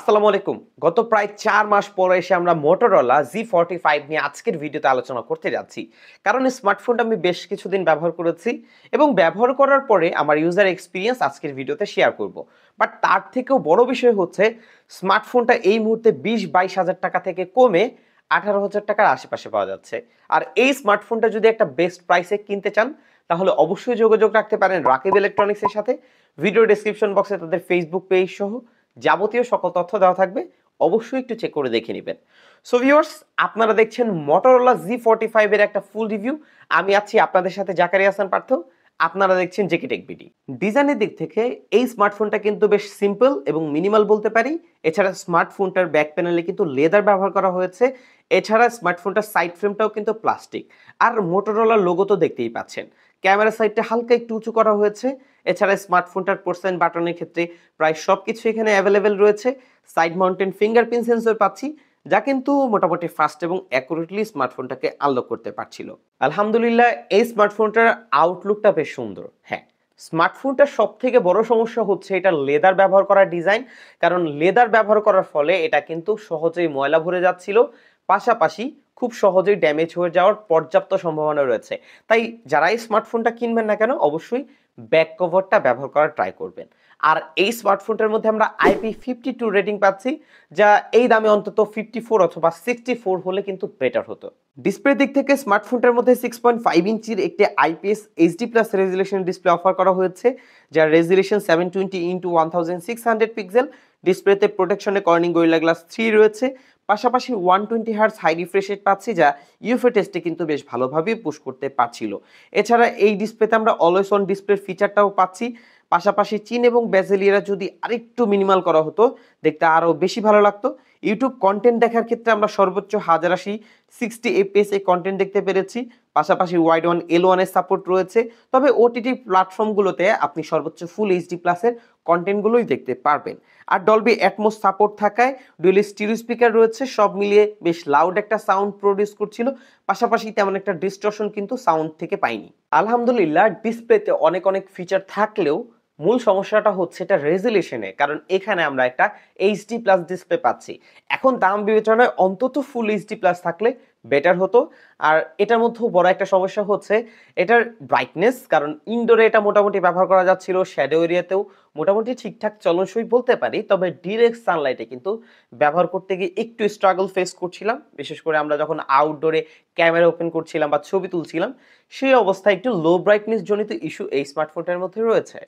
আসসালামু আলাইকুম। গত প্রায় ৪ মাস পরে এসে আমরা Motorola Z45 নিয়ে আজকের ভিডিওতে আলোচনা করতে যাচ্ছি। কারণ এই স্মার্টফোনটা আমি বেশ কিছুদিন ব্যবহার করেছি এবং ব্যবহার করার পরে আমার ইউজার এক্সপেরিয়েন্স আজকের ভিডিওতে শেয়ার করব। বাট তার থেকেও বড় বিষয় হচ্ছে স্মার্টফোনটা এই মুহূর্তে ২০-২২ হাজার টাকা থেকে কমে ১৮,০০০ টাকার আশেপাশে পাওয়া যাচ্ছে। আর এই স্মার্টফোনটা যদি একটা বেস্ট প্রাইসে কিনতে চান তাহলে অবশ্যই যোগাযোগ রাখতে পারেন রাকিব ইলেকট্রনিক্স এর সাথে। ভিডিও ডেসক্রিপশন বক্সে তাদের ফেসবুক পেজ সহ যাবতীয় সকল তথ্য দেওয়া থাকবে। অবশ্যই একটু চেক করে দেখে নেবেন। সো ভিউয়ার্স, আপনারা দেখছেন Motorola Z45 এর একটা ফুল রিভিউ। আমি আছি আপনাদের সাথে জাকারিয়া হাসান পার্থ। আপনারা দেখছেন জেকে টেক বিডি। ডিজাইনের দিক থেকে এই স্মার্টফোনটা কিন্তু বেশ সিম্পল এবং মিনিমাল বলতে পারি। এছাড়া স্মার্টফোনটার ব্যাক প্যানেলে কিন্তু লেদার ব্যবহার করা হয়েছে। এছাড়া স্মার্টফোনটার সাইড ফ্রেমটাও কিন্তু প্লাস্টিক। আর Motorola লোগো তো দেখতেই পাচ্ছেন। ক্যামেরা সাইডটা হালকা একটু উঁচু করা হয়েছে। এছাড়া স্মার্টফোনটার পোর্ট্রেট বাটনের ক্ষেত্রে প্রায় সবকিছু এখানে অ্যাভেলেবেল রয়েছে। সাইড মাউন্টেন ফিঙ্গারপ্রিন্ট সেন্সর পাচ্ছি, যা কিন্তু মোটামুটি ফাস্ট এবং অ্যাকুরেটলি স্মার্টফোনটাকে আনলক করতে পারছিল। আলহামদুলিল্লাহ, এই স্মার্টফোনটার আউটলুকটা বেশ সুন্দর। হ্যাঁ, স্মার্টফোনটার সবথেকে বড় সমস্যা হচ্ছে এটা লেদার ব্যবহার করার ডিজাইন। কারণ লেদার ব্যবহার করার ফলে এটা কিন্তু সহজেই ময়লা ভরে যাচ্ছিল, পাশাপাশি খুব সহজেই ড্যামেজ হয়ে যাওয়ার পর্যাপ্ত সম্ভাবনা রয়েছে। তাই যারা এই স্মার্টফোনটা কিনবেন না কেন, অবশ্যই ব্যাক কভারটা ব্যবহার করার ট্রাই করবেন। আর এই স্মার্টফোনটার মধ্যে আমরা IP52 রেটিং পাচ্ছি, যা এই দামে অন্তত 54 অথবা 64 হলে কিন্তু বেটার হতো। ডিসপ্লে দিক থেকে স্মার্টফোনটার মধ্যে 6.5 ইঞ্চির একটি IPS HD+ resolution display offer করা হয়েছে, যার রেজুলেশন 720x1600 পিক্সেল। ডিসপ্লেতে প্রোটেকশনে কর্নিং গরিলা গ্লাস 3 রয়েছে। পাশাপাশি 120 হার্টজ হাই রিফ্রেশ রেট পাচ্ছি, যা ইউএফএ টেস্টে কিন্তু বেশ ভালোভাবেই পুশ করতে পারছিল। এছাড়া এই ডিসপ্লেতে আমরা অলওয়েজ অন ডিসপ্লের ফিচারটাও পাচ্ছি। পাশাপাশি চিন এবং বেজেলিয়ারা যদি আরেকটু মিনিমাল করা হতো, দেখতে আরো বেশি ভালো লাগতো। ইউটিউব কন্টেন্ট দেখার ক্ষেত্রে আমরা সর্বোচ্চ 1080 60 এফপিএস এই কন্টেন্ট দেখতে পেরেছি। পাশাপাশি ওয়াইড ওয়ান L1 এর সাপোর্ট রয়েছে। তবে ওটিটি প্ল্যাটফর্মগুলোতে আপনি সর্বোচ্চ ফুল এইচডি প্লাসের কন্টেন্টগুলোই দেখতে পারবেন। আর ডলবি অ্যাটমস সাপোর্ট থাকায় ডুয়াল স্টিরিও স্পিকার রয়েছে, সব মিলিয়ে বেশ লাউড একটা সাউন্ড প্রডিউস করছিল। পাশাপাশি তেমন একটা ডিস্টরশন কিন্তু সাউন্ড থেকে পাইনি। আলহামদুলিল্লাহ, ডিসপ্লেতে অনেক অনেক ফিচার থাকলেও মূল সমস্যাটা হচ্ছে এটা রেজুলেশনে। কারণ এখানে আমরা একটা এইচডি প্লাস ডিসপ্লে পাচ্ছি। এখন দাম বিবেচনায় অন্তত ফুল এইচডি প্লাস থাকলে বেটার হতো। আর এটার মধ্যেও বড় একটা সমস্যা হচ্ছে এটার ব্রাইটনেস। কারণ ইনডোরে এটা মোটামুটি ব্যবহার করা যাচ্ছিল, শ্যাডো এরিয়াতেও মোটামুটি ঠিকঠাক চলনসই বলতে পারি। তবে ডিরেক্ট সানলাইটে কিন্তু ব্যবহার করতে গিয়ে একটু স্ট্রাগল ফেস করছিলাম। বিশেষ করে আমরা যখন আউটডোরে ক্যামেরা ওপেন করছিলাম বা ছবি তুলছিলাম, সেই অবস্থায় একটু লো ব্রাইটনেস জনিত ইস্যু এই স্মার্টফোনটার মধ্যে রয়েছে।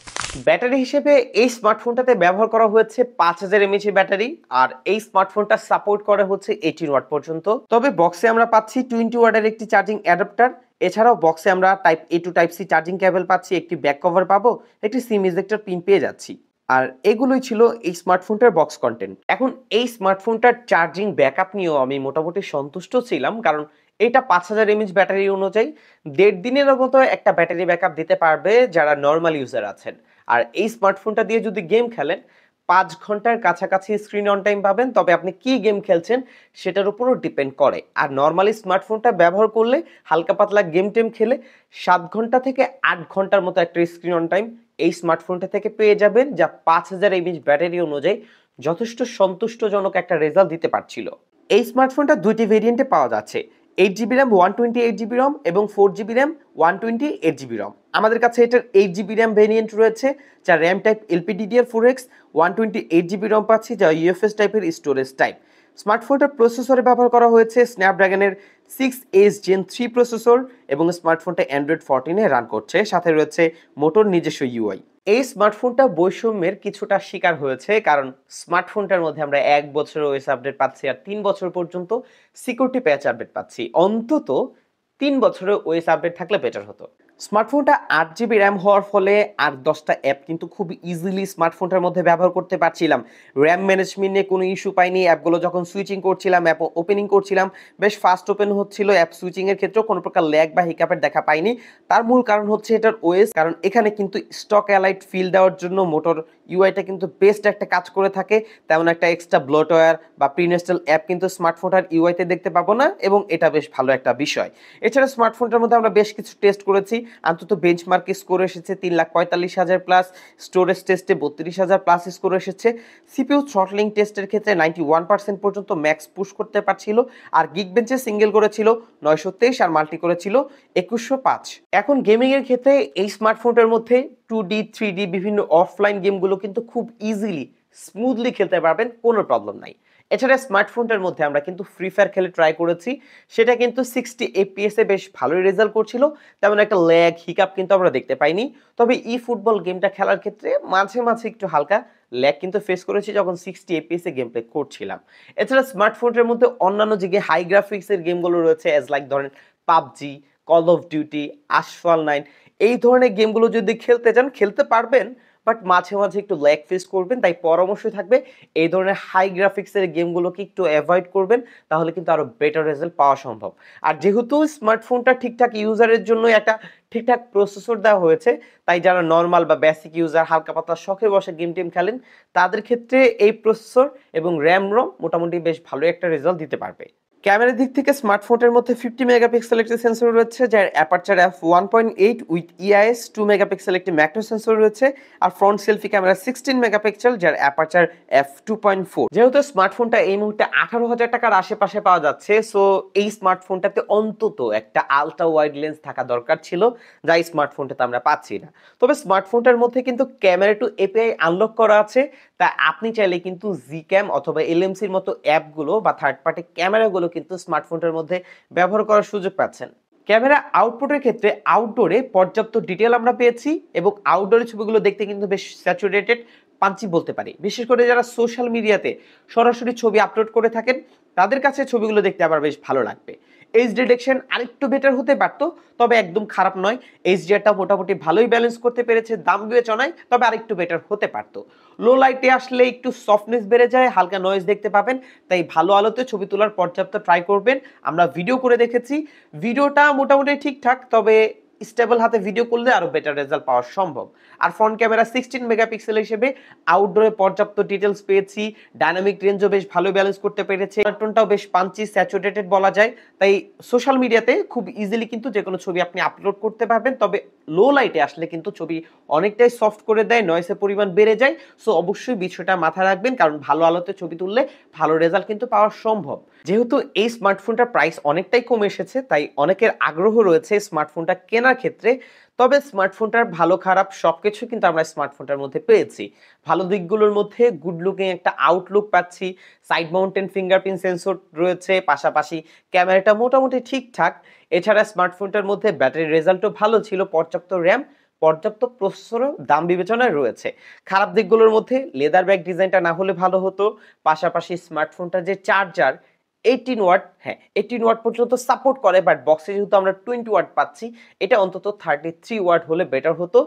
ব্যাটারি হিসেবে এই স্মার্টফোনটাতে ব্যবহার করা হয়েছে 5000 mAh ব্যাটারি। আর এই স্মার্টফোনটা সাপোর্ট করে হচ্ছে 18 ওয়াট পর্যন্ত। তবে বক্সে আমরা পাচ্ছি 20 ওয়াটের একটি চার্জিং অ্যাডাপ্টার। এছাড়াও বক্সে আমরা type A to type C charging cable পাচ্ছি, একটি ব্যাক কভার পাবো, একটি সিম ইজেক্টর পিন পেয়ে যাচ্ছি। আর এগুলোই ছিল এই স্মার্টফোনটার বক্স কন্টেন্ট। এখন এই স্মার্টফোনটার চার্জিং ব্যাকআপ নিয়েও আমি মোটামুটি সন্তুষ্ট ছিলাম। কারণ এটা 5000 mAh ব্যাটারি অনুযায়ী 1.5 দিনের মতো একটা ব্যাটারি ব্যাকআপ দিতে পারবে যারা নর্মাল ইউজার আছেন। আর এই স্মার্টফোনটা দিয়ে যদি গেম খেলেন, 5 ঘন্টার কাছাকাছি স্ক্রিন অন টাইম পাবেন। তবে আপনি কি গেম খেলছেন সেটার উপরও ডিপেন্ড করে। আর নর্মালি স্মার্টফোনটা ব্যবহার করলে হালকা পাতলা গেম টেম খেলে 7 ঘন্টা থেকে 8 ঘন্টার মতো একটা স্ক্রিন অন টাইম এই স্মার্টফোনটা থেকে পেয়ে যাবেন, যা 5000 mAh ব্যাটারি অনুযায়ী যথেষ্ট সন্তুষ্টজনক একটা রেজাল্ট দিতে পারছিল। এই স্মার্টফোনটা দুইটি ভেরিয়েন্টে পাওয়া যাচ্ছে, 8GB RAM 128GB ROM এবং 4GB RAM 128GB ROM। আমাদের কাছে এটার 8GB RAM ভেরিয়েন্ট রয়েছে, যা RAM type LPDDR4X, 128GB ROM পাচ্ছি, যা UFS টাইপের স্টোরেজ টাইপ। স্মার্টফোনটার প্রসেসরে ব্যবহার করা হয়েছে স্ন্যাপড্রাগনের 6S Gen 3 প্রসেসর এবং স্মার্টফোনটা Android 14 রান করছে, সাথে রয়েছে মোটর নিজস্ব UI। এই স্মার্টফোনটা বৈষম্যের কিছুটা শিকার হয়েছে, কারণ স্মার্টফোনটার মধ্যে আমরা 1 বছরের ওএস আপডেট পাচ্ছি আর 3 বছর পর্যন্ত সিকিউরিটি প্যাচ আপডেট পাচ্ছি। অন্তত 3 বছরের ওএস আপডেট থাকলে বেটার হতো। স্মার্টফোনটা 8GB র্যাম হওয়ার ফলে আর 10টা অ্যাপ কিন্তু খুব ইজিলি স্মার্টফোনটার মধ্যে ব্যবহার করতে পারছিলাম। র্যাম ম্যানেজমেন্ট নিয়ে কোনো ইস্যু পাইনি। অ্যাপগুলো যখন সুইচিং করছিলাম, অ্যাপ ওপেনিং করছিলাম, বেশ ফাস্ট ওপেন হচ্ছিল। অ্যাপ সুইচিং এর ক্ষেত্রেও কোনো প্রকার ল্যাগ বা হিকাপের দেখা পাইনি। তার মূল কারণ হচ্ছে এটার ওএস। কারণ এখানে কিন্তু স্টক অ্যালাইট ফিল দেওয়ার জন্য মোটর ইউআইটা কিন্তু বেস্ট একটা কাজ করে থাকে। তেমন একটা এক্সট্রা ব্লোটওয়্যার বা প্রিইনস্টল অ্যাপ কিন্তু স্মার্টফোনটার ইউআইতে দেখতে পাবো না এবং এটা বেশ ভালো একটা বিষয়। এছাড়া স্মার্টফোনটার মধ্যে আমরা বেশ কিছু টেস্ট করেছি। অন্তত বেঞ্চমার্ক স্কোর এসেছে 3,45,000 প্লাস, স্টোরেজ টেস্টে 32,000 প্লাস স্কোর এসেছে। সিপিইউ থ্রটলিং টেস্টের ক্ষেত্রে 91% পর্যন্ত ম্যাক্স পুশ করতে পারছিল, আর গিগবেঞ্চে সিঙ্গেল করেছিল 923 আর মাল্টি করেছিল 2105। এখন গেমিং এর ক্ষেত্রে এই স্মার্টফোনটার মধ্যে 2D 3D বিভিন্ন অফলাইন গেমগুলো কিন্তু খুব ইজিলি স্মুথলি খেলতে পারবেন, কোনো প্রবলেম নাই। এছাড়া স্মার্টফোনটার মধ্যে আমরা কিন্তু ফ্রি ফায়ার খেলে ট্রাই করেছি, সেটা কিন্তু 60 এফপিএস এ বেশ ভালোই রেজাল্ট করছিল, তেমন একটা ল্যাগ হিকাপ কিন্তু আমরা দেখতে পাইনি। তবে ই ফুটবল গেমটা খেলার ক্ষেত্রে মাঝে মাঝে একটু হালকা ল্যাগ কিন্তু ফেস করেছি যখন 60 এফপিএস এ গেম প্লে করছিলাম। এছাড়া স্মার্টফোনের মধ্যে অন্যান্য যে হাই গ্রাফিক্সের গেমগুলো রয়েছে এজ লাইক ধরেন পাবজি, কল অফ ডিউটি, আশফাল 9, এই ধরনের গেমগুলো যদি খেলতে চান খেলতে পারবেন, বাট মাঝে মাঝে একটু ল্যাগ ফেস করবেন। তাই পরামর্শ থাকবে এই ধরনের হাই গ্রাফিক্সের গেমগুলোকে একটু অ্যাভয়েড করবেন, তাহলে কিন্তু আরো বেটার রেজাল্ট পাওয়া সম্ভব। আর যেহেতু স্মার্টফোনটা ঠিকঠাক ইউজারের জন্য একটা ঠিকঠাক প্রসেসর দেওয়া হয়েছে, তাই যারা নর্মাল বা বেসিক ইউজার হালকা পাতলা শখে বসে গেম টেম খেলেন, তাদের ক্ষেত্রে এই প্রসেসর এবং র্যাম রম মোটামুটি বেশ ভালো একটা রেজাল্ট দিতে পারবে। ক্যামেরার দিক থেকে স্মার্টফোনের মধ্যে 50 মেগাপিক্সেল একটি সেন্সর রয়েছে, যার aperture f1.8 with EIS, 2 megapixel একটি ম্যাক্রো সেন্সর রয়েছে, আর ফ্রন্ট সেলফি ক্যামেরা 16 মেগাপিক্সেল যার অ্যাপারচার f2.4। যেহেতু স্মার্টফোনটা এই মুহূর্তে 18,000 টাকার আশেপাশে পাওয়া যাচ্ছে, সো এই স্মার্টফোনটাতে অন্তত একটা আলট্রা ওয়াইড লেন্স থাকা দরকার ছিল, যা এই স্মার্টফোনটাতে আমরা পাচ্ছি না। তবে স্মার্টফোনটার মধ্যে কিন্তু ক্যামেরা টু এপিআই আনলক করা আছে, তা আপনি চাইলে কিন্তু জিক্যাম অথবা এলএমসির মতো অ্যাপগুলো বা থার্ড পার্টি ক্যামেরাগুলো কিন্তু স্মার্টফোনটার মধ্যে ব্যবহার করার সুযোগ পাচ্ছেন। ক্যামেরা আউটপুটের ক্ষেত্রে আউটডোরে পর্যাপ্ত ডিটেল আমরা পেয়েছি এবং আউটডোরের ছবিগুলো দেখতে কিন্তু বেশ স্যাচুরেটেড পাঞ্চি বলতে পারি। বিশেষ করে যারা সোশ্যাল মিডিয়াতে সরাসরি ছবি আপলোড করে থাকেন, তাদের কাছে ছবিগুলো দেখতে আবার বেশ ভালো লাগবে। এইচ ডিটেকশন আরেকটু বেটার হতে পারতো, তবে একদম খারাপ নয়। এইচডিআরটা মোটামুটি ভালোই ব্যালেন্স করতে পেরেছে দাম বিবেচনায়, তবে আরেকটু বেটার হতে পারতো। লো লাইটে আসলে একটু সফটনেস বেড়ে যায়, হালকা নয়েজ দেখতে পাবেন, তাই ভালো আলোতে ছবি তোলার পর্যাপ্ত ট্রাই করবেন। আমরা ভিডিও করে দেখেছি, ভিডিওটা মোটামুটি ঠিকঠাক, তবে স্টেবল হাতে ভিডিও করলে আরো বেটার রেজাল্ট পাওয়া সম্ভব। আর ফ্রন্ট ক্যামেরা 16 মেগাপিক্সেল হিসেবে আউটডোরে পর্যাপ্ত ডিটেলস পেয়েছি, ডাইনামিক রেঞ্জও বেশ ভালো ব্যালেন্স করতে পেরেছে, টোনটাও বেশ পাঞ্চি স্যাচুরেটেড বলা যায়। তাই সোশ্যাল মিডিয়াতে খুব ইজিলি কিন্তু যে কোনো ছবি আপনি আপলোড করতে পারবেন। তবে লো লাইটে আসলে কিন্তু ছবি অনেকটাই সফট করে দেয়, নয়েসের পরিমাণ বেড়ে যায়। সো অবশ্যই বিষয়টা মাথায় রাখবেন, কারণ ভালো আলোতে ছবি তুললে ভালো রেজাল্ট কিন্তু পাওয়া সম্ভব। যেহেতু এই স্মার্টফোনটার প্রাইস অনেকটাই কমে এসেছে, তাই অনেকের আগ্রহ রয়েছে স্মার্টফোনটা কেনার ক্ষেত্রে। তবে স্মার্টফোনটার ভালো খারাপ সবকিছু কিন্তু আমরা স্মার্টফোনটার মধ্যে পেয়েছি। ভালো দিকগুলোর মধ্যে গুড লুকিং একটা আউটলুক পাচ্ছি, সাইড মাউন্টেন ফিঙ্গারপ্রিন্ট সেন্সর রয়েছে, পাশাপাশি ক্যামেরাটা মোটামুটি ঠিকঠাক। এছাড়া স্মার্টফোনটার মধ্যে ব্যাটারি রেজাল্টও ভালো ছিল, পর্যাপ্ত র্যাম, পর্যাপ্ত প্রসেসরও দাম বিবেচনায় রয়েছে। খারাপ দিকগুলোর মধ্যে লেদার ব্যাগ ডিজাইনটা না হলে ভালো হতো, পাশাপাশি স্মার্টফোনটার যে চার্জার 18 ওয়াট, হ্যাঁ 18 ওয়াট পর্যন্ত সাপোর্ট করে, বাট বক্সে যেহেতু আমরা 20 ওয়াট পাচ্ছি, এটা অন্তত 33 ওয়াট হলে বেটার হতো।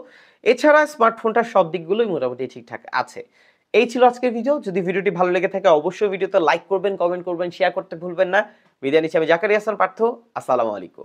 এছাড়া স্মার্টফোনটার সব দিকগুলোই মোটামুটি ঠিকঠাক আছে। এই ছিল আজকের ভিডিও। যদি ভিডিওটি ভালো লেগে থাকে অবশ্যই ভিডিওতে লাইক করবেন, কমেন্ট করবেন, শেয়ার করতে ভুলবেন না। বিদায় নিচ্ছি আমি জাকারিয়া হাসান পার্থ। আসসালামু আলাইকুম।